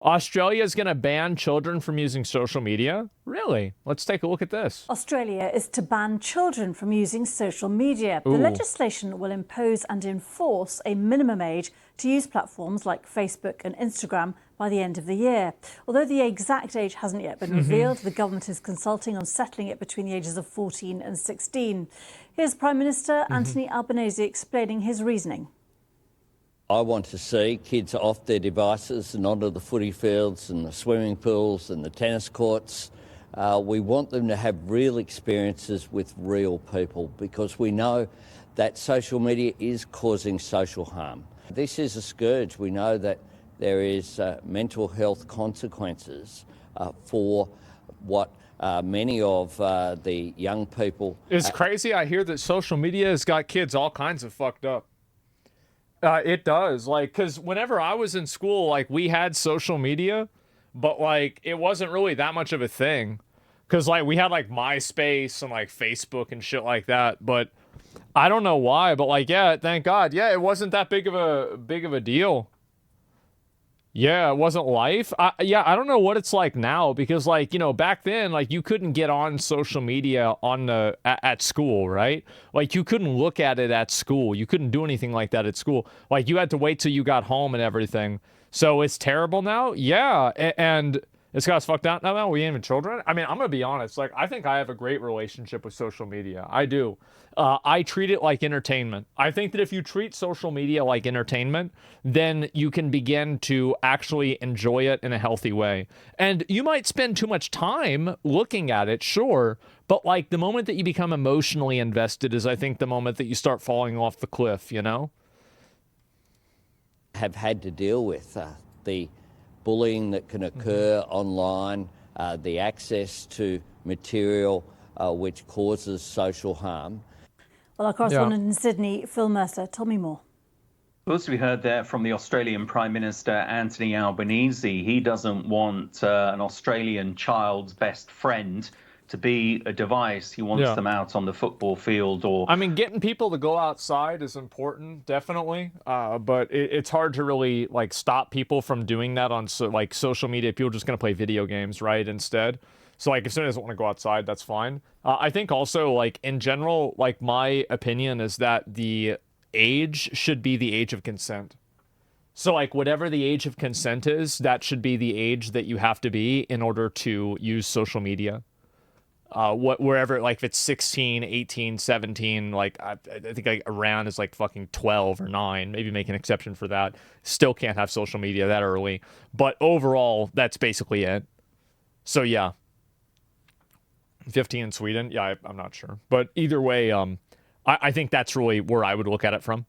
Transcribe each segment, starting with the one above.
Australia is going to ban children from using social media? Really? Let's take a look at this. Australia is to ban children from using social media. Ooh. The legislation will impose and enforce a minimum age to use platforms like Facebook and Instagram by the end of the year. Although the exact age hasn't yet been revealed, the government is consulting on settling it between the ages of 14 and 16. Here's Prime Minister Anthony Albanese explaining his reasoning. I want to see kids off their devices and onto the footy fields and the swimming pools and the tennis courts. We want them to have real experiences with real people, because we know that social media is causing social harm. This is a scourge. We know that there is mental health consequences for what many of the young people... It's crazy. I hear that social media has got kids all kinds of fucked up. It does, like, because whenever I was in school, like, we had social media, but, like, it wasn't really that much of a thing, because, like, we had, like, MySpace and, like, Facebook and shit like that, but I don't know why, but, like, yeah, thank God, yeah, it wasn't that big of a deal. Yeah, it wasn't life. Yeah, I don't know what it's like now, because, like, you know, back then, like, you couldn't get on social media at school, right? Like, you couldn't look at it at school. You couldn't do anything like that at school. Like, you had to wait till you got home and everything. So it's terrible now? Yeah, and it's got us fucked out now. We ain't even children. I mean, I'm gonna be honest. Like, I think I have a great relationship with social media. I do. I treat it like entertainment. I think that if you treat social media like entertainment, then you can begin to actually enjoy it in a healthy way. And you might spend too much time looking at it, sure, but like the moment that you become emotionally invested is, I think, the moment that you start falling off the cliff, you know? Have had to deal with the bullying that can occur online, the access to material which causes social harm. Well, our correspondent in Sydney, Phil Mercer, tell me more. Also, we heard there from the Australian Prime Minister Anthony Albanese. He doesn't want an Australian child's best friend to be a device. He wants them out on the football field. Or I mean, getting people to go outside is important, definitely, but it's hard to really, like, stop people from doing that on like social media. People are just going to play video games, right, instead. So, like, if someone doesn't want to go outside, that's fine. I think also, like, in general, like, my opinion is that the age should be the age of consent. So, like, whatever the age of consent is, that should be the age that you have to be in order to use social media. Wherever, like, if it's 16, 18, 17, like, I think, like, Iran is, like, fucking 12 or 9, maybe make an exception for that. Still can't have social media that early. But overall, that's basically it. So, yeah. 15 in Sweden? Yeah, I'm not sure. But either way, I think that's really where I would look at it from.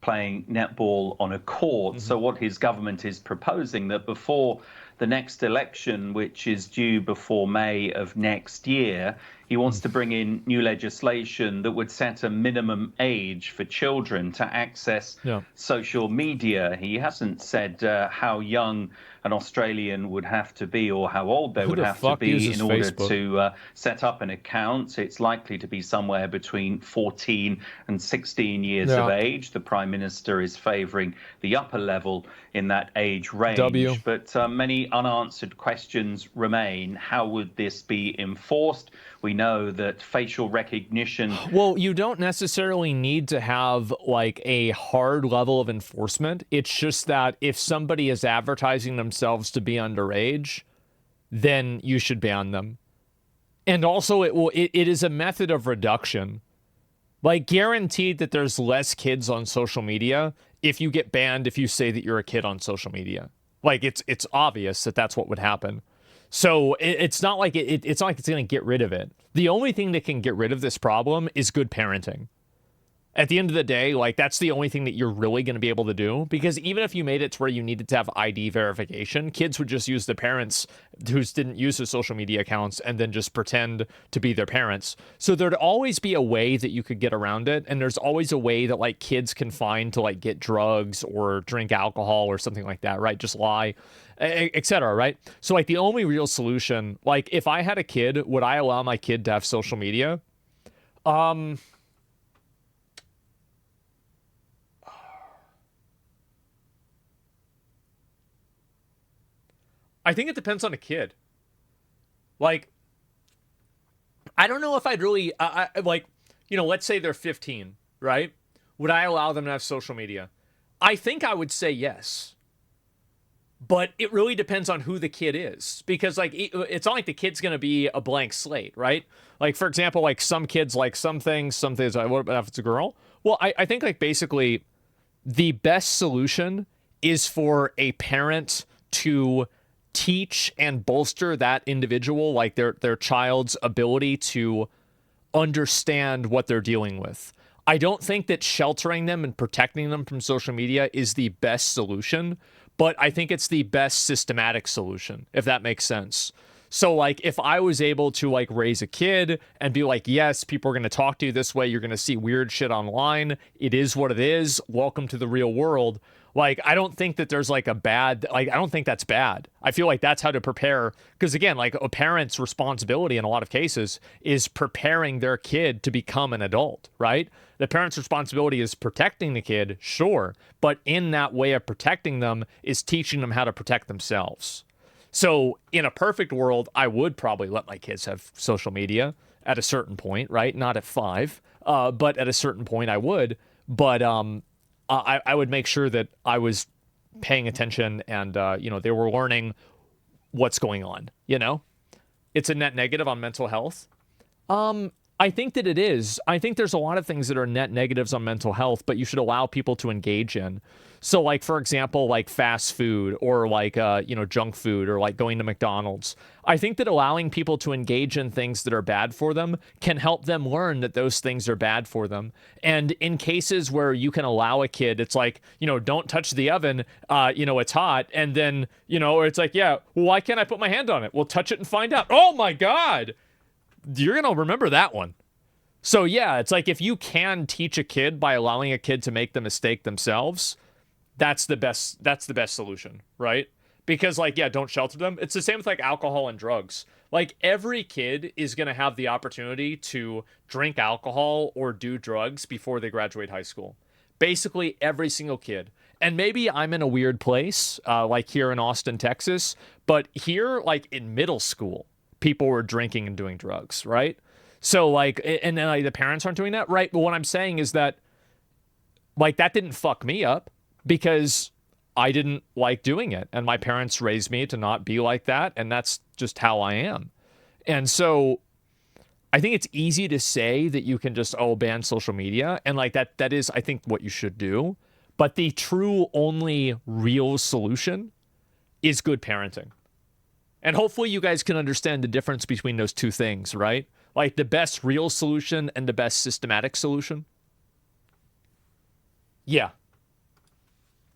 Playing netball on a court. So what his government is proposing, that before the next election, which is due before May of next year, he wants to bring in new legislation that would set a minimum age for children to access social media. He hasn't said how young an Australian would have to be or how old they would have to be in order to set up an account. It's likely to be somewhere between 14 and 16 years of age. The Prime Minister is favouring the upper level in that age range. But many unanswered questions remain. How would this be enforced? We know that facial recognition... Well, you don't necessarily need to have, like, a hard level of enforcement. It's just that if somebody is advertising themselves to be underage, then you should ban them. And also, it is a method of reduction. Like, guaranteed that there's less kids on social media if you get banned if you say that you're a kid on social media. Like, it's obvious that that's what would happen. So it's not like it's not like it's going to get rid of it. The only thing that can get rid of this problem is good parenting. At the end of the day, like, that's the only thing that you're really going to be able to do, because even if you made it to where you needed to have ID verification, kids would just use the parents who didn't use the social media accounts and then just pretend to be their parents. So there'd always be a way that you could get around it, and there's always a way that, like, kids can find to, like, get drugs or drink alcohol or something like that, right? Just lie, etc., right? So, like, the only real solution, like, if I had a kid, would I allow my kid to have social media? I think it depends on a kid. Like, I don't know if I'd really, like, you know, let's say they're 15, right? Would I allow them to have social media? I think I would say yes. But it really depends on who the kid is, because like it's not like the kid's going to be a blank slate, right? Like, for example, like some kids like some things like, what about if it's a girl? Well, I think like basically the best solution is for a parent to teach and bolster that individual, like their child's ability to understand what they're dealing with. I don't think that sheltering them and protecting them from social media is the best solution, but I think it's the best systematic solution, if that makes sense. So like if I was able to like raise a kid and be like, yes, people are going to talk to you this way, you're going to see weird shit online, it is what it is, welcome to the real world. Like, I don't think that there's like a bad, like, I don't think that's bad. I feel like that's how to prepare. Because again, like a parent's responsibility in a lot of cases is preparing their kid to become an adult, right? The parent's responsibility is protecting the kid, sure. But in that way of protecting them is teaching them how to protect themselves. So in a perfect world, I would probably let my kids have social media at a certain point, right? Not at 5, but at a certain point I would. But I would make sure that I was paying attention and, you know, they were learning what's going on, you know? It's a net negative on mental health. I think that it is. I think there's a lot of things that are net negatives on mental health, but you should allow people to engage in. So like, for example, like fast food or like, you know, junk food or like going to McDonald's. I think that allowing people to engage in things that are bad for them can help them learn that those things are bad for them. And in cases where you can allow a kid, it's like, you know, don't touch the oven, you know, it's hot. And then, you know, it's like, yeah, well, why can't I put my hand on it? Well, touch it and find out. Oh my God. You're going to remember that one. So yeah, it's like if you can teach a kid by allowing a kid to make the mistake themselves, that's the best solution, right? Because like, yeah, don't shelter them. It's the same with like alcohol and drugs. Like every kid is going to have the opportunity to drink alcohol or do drugs before they graduate high school. Basically every single kid. And maybe I'm in a weird place, like here in Austin, Texas, but here, like in middle school, people were drinking and doing drugs, right? So like, and then like the parents aren't doing that, right? But what I'm saying is that like that didn't fuck me up because I didn't like doing it. And my parents raised me to not be like that. And that's just how I am. And so I think it's easy to say that you can just, ban social media. And like that is, I think, what you should do. But the true only real solution is good parenting. And hopefully you guys can understand the difference between those two things, right? Like the best real solution and the best systematic solution. Yeah.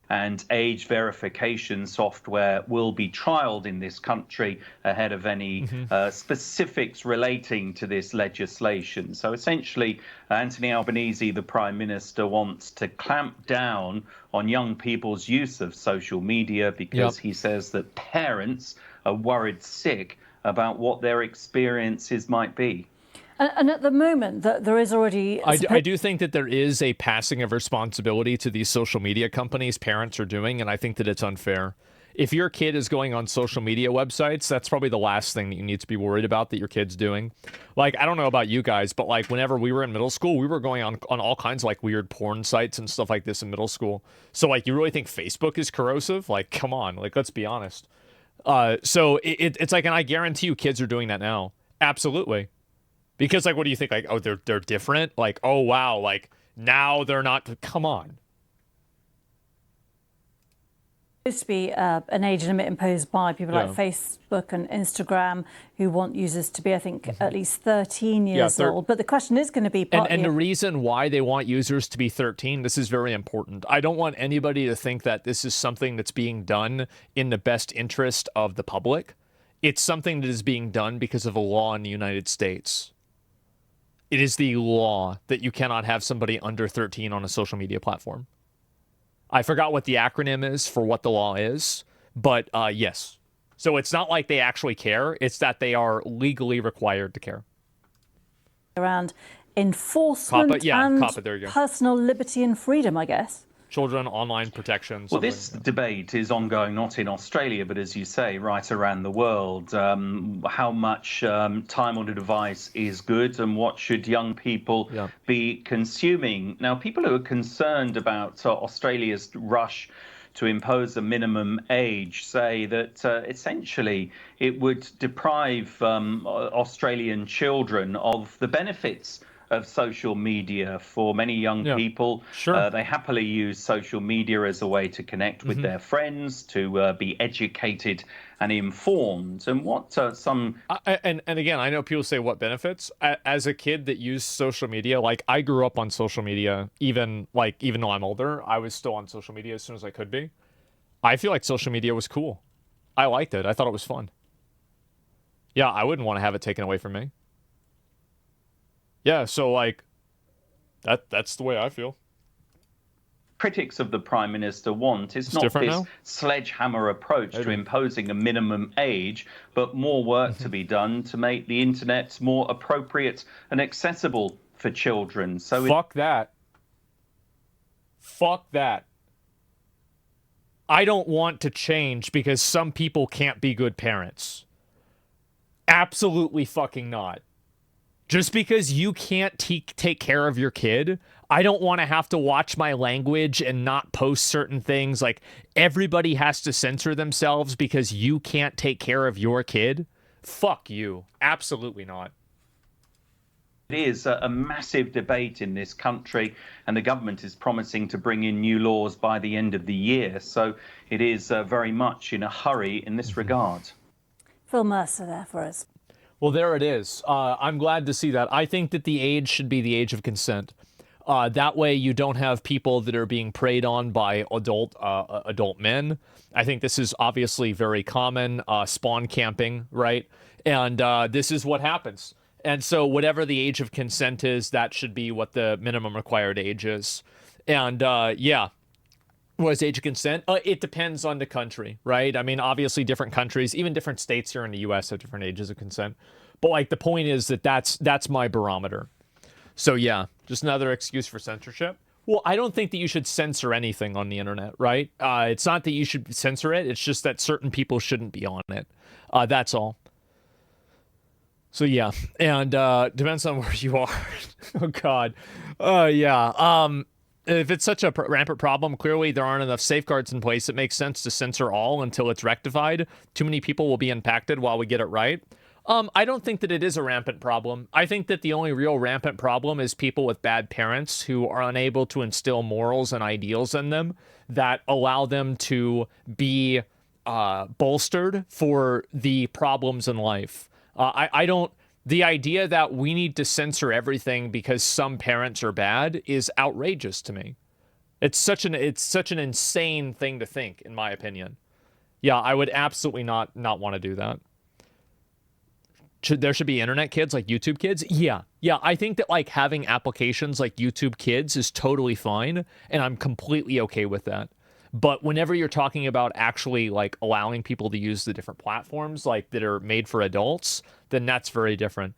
And age verification software will be trialed in this country ahead of any specifics relating to this legislation. So essentially, Anthony Albanese, the Prime Minister, wants to clamp down on young people's use of social media because he says that parents are worried sick about what their experiences might be. And at the moment, there is already... I do think that there is a passing of responsibility to these social media companies parents are doing, and I think that it's unfair. If your kid is going on social media websites, that's probably the last thing that you need to be worried about that your kid's doing. Like, I don't know about you guys, but like whenever we were in middle school, we were going on all kinds of like weird porn sites and stuff like this in middle school. So like, you really think Facebook is corrosive? Like, come on, like, let's be honest. So it's like, and I guarantee you kids are doing that now. Absolutely. Because, like, what do you think? Like, oh, they're different? Like, oh, wow, like, now they're not... Come on. Supposed to be an age limit imposed by people like Facebook and Instagram who want users to be, I think, at least 13 years old. But the question is going to be... And the reason why they want users to be 13, this is very important. I don't want anybody to think that this is something that's being done in the best interest of the public. It's something that is being done because of a law in the United States. It is the law that you cannot have somebody under 13 on a social media platform. I forgot what the acronym is for what the law is, but yes. So it's not like they actually care. It's that they are legally required to care. Around enforcement and there you go. personal liberty and freedom, I guess. children online protection. Well, this debate is ongoing not in Australia, but as you say, right around the world. How much time on a device is good and what should young people be consuming? Now, people who are concerned about Australia's rush to impose a minimum age say that essentially it would deprive Australian children of the benefits of social media. For many young people, they happily use social media as a way to connect with their friends, to be educated and informed. And what and again, I know people say what benefits. As a kid that used social media, like I grew up on social media, even though I'm older, I was still on social media as soon as I could be. I feel like social media was cool. I liked it. I thought it was fun. Yeah, I wouldn't want to have it taken away from me. Yeah, so like that's the way I feel. critics of the Prime Minister want is not this sledgehammer approach to imposing a minimum age, but more work to be done to make the internet more appropriate and accessible for children. So fuck that. Fuck that. I don't want to change because some people can't be good parents. Absolutely fucking not. Just because you can't take care of your kid, I don't want to have to watch my language and not post certain things. Like, everybody has to censor themselves because you can't take care of your kid. Fuck you. Absolutely not. It is a massive debate in this country, and the government is promising to bring in new laws by the end of the year. So it is very much in a hurry in this regard. Phil Mercer there for us. Well, there it is. I'm glad to see that. I think that the age should be the age of consent. That way you don't have people that are being preyed on by adult men. I think this is obviously very common, spawn camping, right? And this is what happens. And so whatever the age of consent is, that should be what the minimum required age is. And yeah. What is age of consent? It depends on the country, right? I mean, obviously different countries, even different states here in the U.S. have different ages of consent. But like the point is that that's my barometer. So yeah, just another excuse for censorship. Well, I don't think that you should censor anything on the internet, right? It's not that you should censor it. It's just that certain people shouldn't be on it. That's all. So yeah, and depends on where you are. Oh God. Yeah. If it's such a rampant problem, clearly there aren't enough safeguards in place. It makes sense to censor all until it's rectified. Too many people will be impacted while we get it right. I don't think that it is a rampant problem. I think that the only real rampant problem is people with bad parents who are unable to instill morals and ideals in them that allow them to be bolstered for the problems in life. I don't... The idea that we need to censor everything because some parents are bad is outrageous to me. It's such an insane thing to think, in my opinion. Yeah, I would absolutely not want to do that. There should be internet kids like YouTube kids? Yeah, I think that like having applications like YouTube Kids is totally fine, and I'm completely okay with that. But whenever you're talking about actually like allowing people to use the different platforms like that are made for adults, then that's very different.